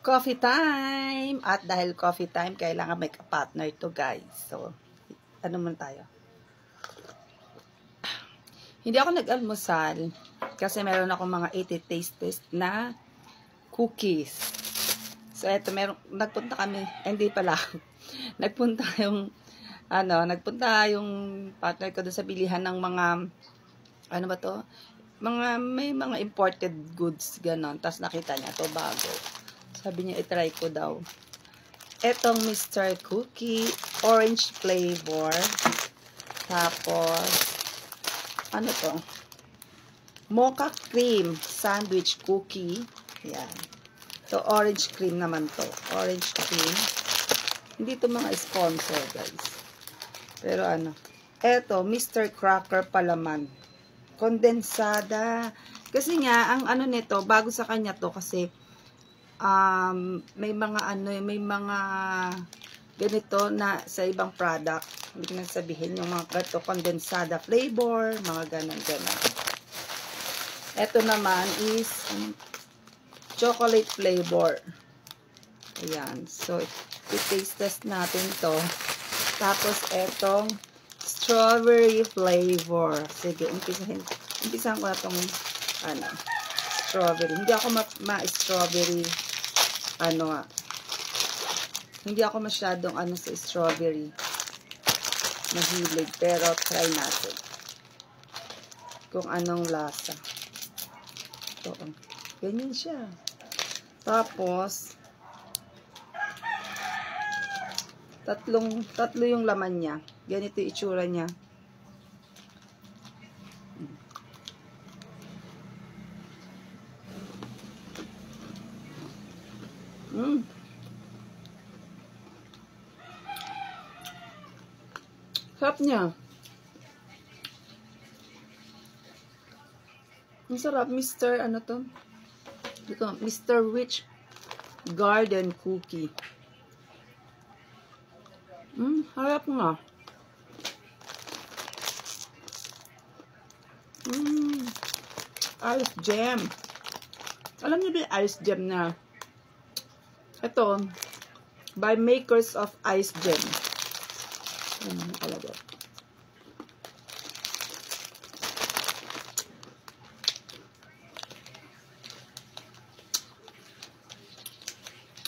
Coffee time! At dahil coffee time, kailangan may ka-partner to, guys. So, ano man tayo? Hindi ako nag-almusal kasi meron ako mga 80 taste test na cookies. So, eto, nagpunta kami, hindi pala, nagpunta yung partner ko doon sa bilihan ng mga, ano ba to? May mga imported goods, ganon. Tapos nakita niya, to bago. Sabi niya, itry ko daw. Etong Mr. Cookie, orange flavor. Tapos, ano to? Mocha cream sandwich cookie. Yan. To orange cream naman to. Orange cream. Hindi to mga sponsor, guys. Pero ano. Eto, Mr. Cracker palaman. Kondensada. Kasi nga, ang ano nito, bago sa kanya to kasi may mga ganito na sa ibang product. Hindi ko sabihin yung mga ganito, kondensada flavor, mga ganon. Ito naman is chocolate flavor. Ayan. So, i-taste test natin to. Tapos, etong strawberry flavor. Sige, umpisahan ko na itong strawberry. Hindi ako ma-strawberry hindi ako masyadong sa strawberry mahilig, pero try natin kung anong lasa. Ito, ganyan siya. Tapos tatlo yung laman niya. Ganito yung itsura niya. Sarap niya. Ang sarap, Mr. ano to? Ito, Mr. Rich Garden Cookie. Harap nga. Ice Gem. Alam niyo ba yung Ice Gem na? Ito, by makers of Ice Gem.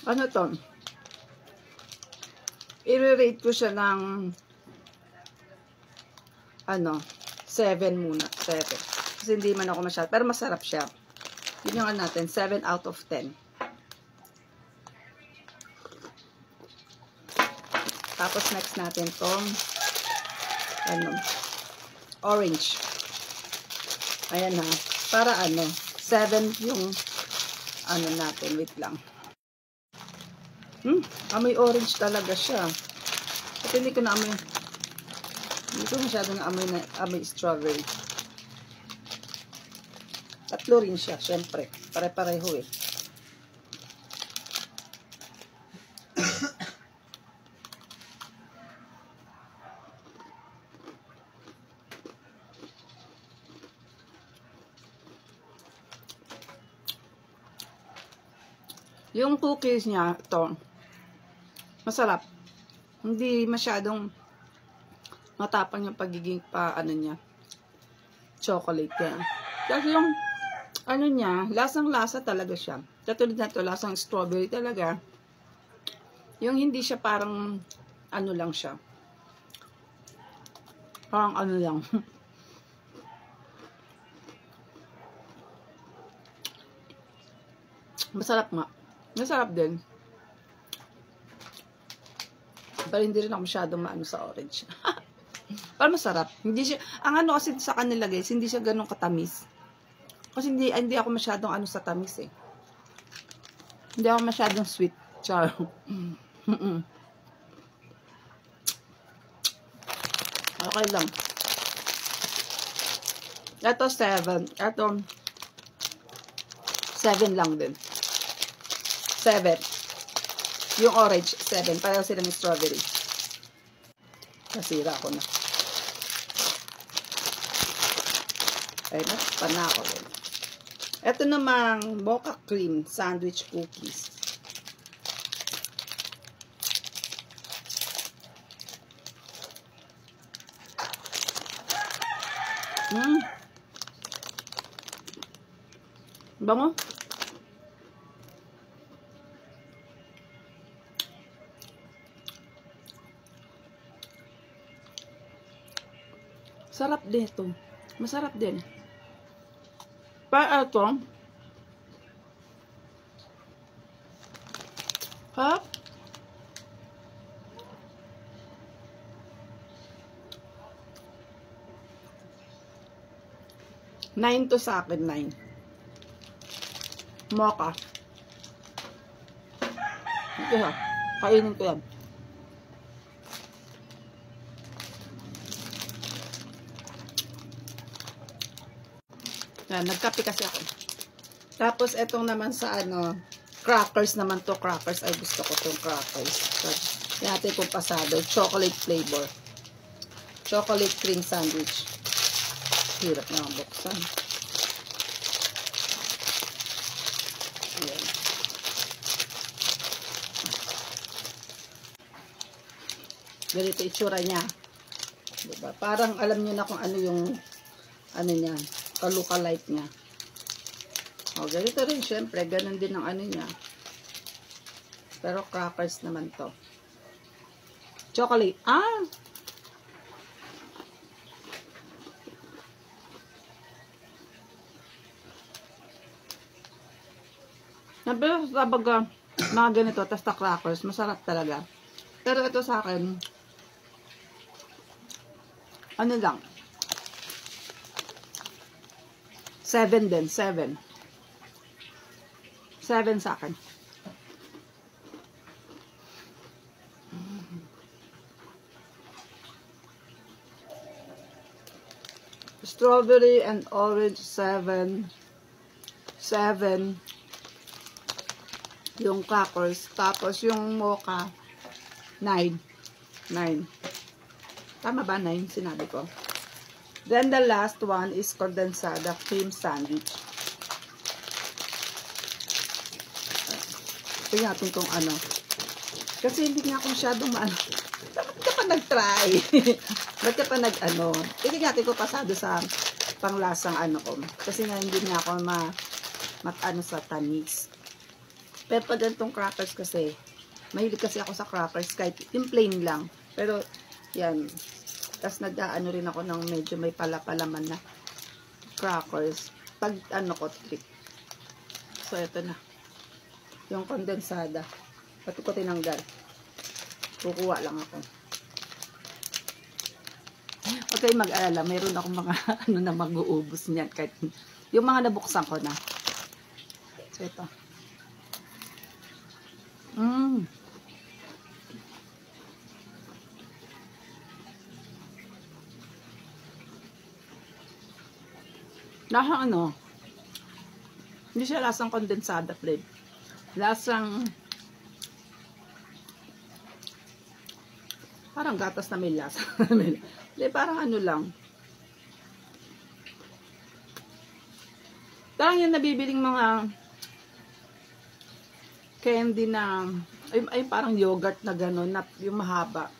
Ano to? I-rate ko siya ng 7 muna. 7. Kasi hindi man ako masyado. Pero masarap siya. Yun yung natin. 7 out of 10. Tapos next natin tong orange. Ayan ha. Para 7 yung natin. Wait lang. Amoy orange talaga siya. At hindi ko masyadong amoy strawberry. Tatlo rin siya, syempre. Pare-pareho eh. Yung cookies niya, ito, masarap. Hindi masyadong matapang yung pagiging niya, chocolate yan. Kasi yung, niya, lasang-lasa talaga siya. Katulad na ito, lasang strawberry talaga. Yung hindi siya parang, lang siya. Parang lang. Masarap nga. Masarap din. Pero hindi rin ako masyadong sa orange. Pero masarap. Hindi siya, ang kasi sa kanila guys, hindi siya ganun katamis. Kasi hindi ako masyadong sa tamis eh. Hindi ako masyadong sweet. Char. Okay lang. Ito 7. Ito 7 lang din. 7. Yung orange, 7. Pareho sila ng strawberry. Nasira ko na. Ay, natakpan na ako rin. Ito namang mocha cream sandwich cookies. Bango. Sarap dito. Masarap din. Pa ito. Ha? Nine to sa akin, 9. Mocha. Ito ha. Kainin ko yan. Yan, nagkape kasi ako. Tapos, etong naman sa ano, crackers naman to. Crackers. Ay, gusto ko itong crackers. So, yan natin kung pasado. Chocolate flavor. Chocolate cream sandwich. Hirap na ang buksan. Ayan. Ganito itsura niya. Diba? Parang alam niyo na kung ano yung ano niya. Kaluka-like niya. O, ganito rin. Siyempre, ganun din ang ano niya. Pero crackers naman to. Chocolate. Ah! Pero sa baga, mga ganito, tas crackers, masarap talaga. Pero ito sa akin, ano lang, 7 din, 7. 7 sa akin. Strawberry and orange, 7. 7. Yung crackers. Tapos yung mocha, 9. 9. Tama ba 9? Sinabi ko. Then the last one is condensada cream sandwich. Tingnan natin kung ano. Kasi hindi nga ako masyadong maano. Ba't ka pa nag-try? Ba't ka pa nag-ano? Tingnan natin kung pasado sa panglasang ano ko. Kasi nga hindi nga ako mat-ano sa tamis. Pero pag ganitong crackers kasi, mahilig kasi ako sa crackers kahit yung plain lang. Pero, yan. Tapos nag-ano rin ako ng medyo may pala-palaman na crackers. Pag ano ko, trip. So, ito na. Yung kondensada. Pati ko tinanggal. Kukuha lang ako. Huwag kayong mag-alala. Mayroon akong mga ano na mag-uubos niyan. Kahit yung mga nabuksan ko na. So, ito. Lasang ano, hindi siya lasang kondensada flavor. Lasang, parang gatas na may lasa. Hindi, parang ano lang. Parang yung nabibiling mga candy na, ay parang yogurt na gano'n, na yung mahaba.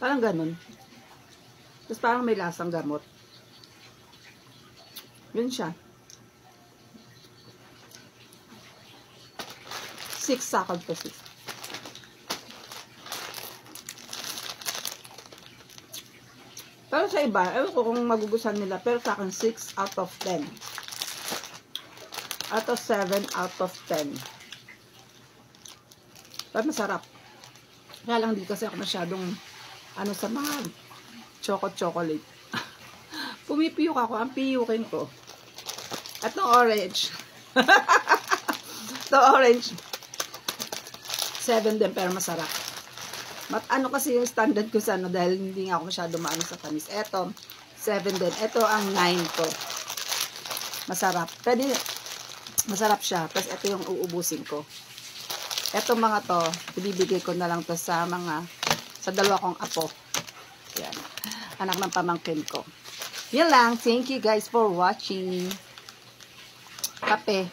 Parang gano'n. Tapos parang may lasang gamot. Yun siya. 6 sakad po 6. Pero sa iba, ewan ko kung magugustuhan nila, pero sa akin 6 out of 10. Out of 7 out of 10. Pero masarap. Kaya lang di kasi ako masyadong ano sa mga chocolate. Pumipiyok ako. Ang piyukin ko. At no orange. To orange. 7 din pero masarap. Ano kasi yung standard ko sa ano dahil hindi nga ako masyado maano sa tamis. Eto, 7 din. Ito ang 9 ko. Masarap. Pwede, masarap siya. Tapos ito yung uubusin ko. Etong mga to, ibibigay ko na lang to sa dalawa kong apo. Yan. Anak ng pamangkin ko. Yan lang. Thank you guys for watching. Kape.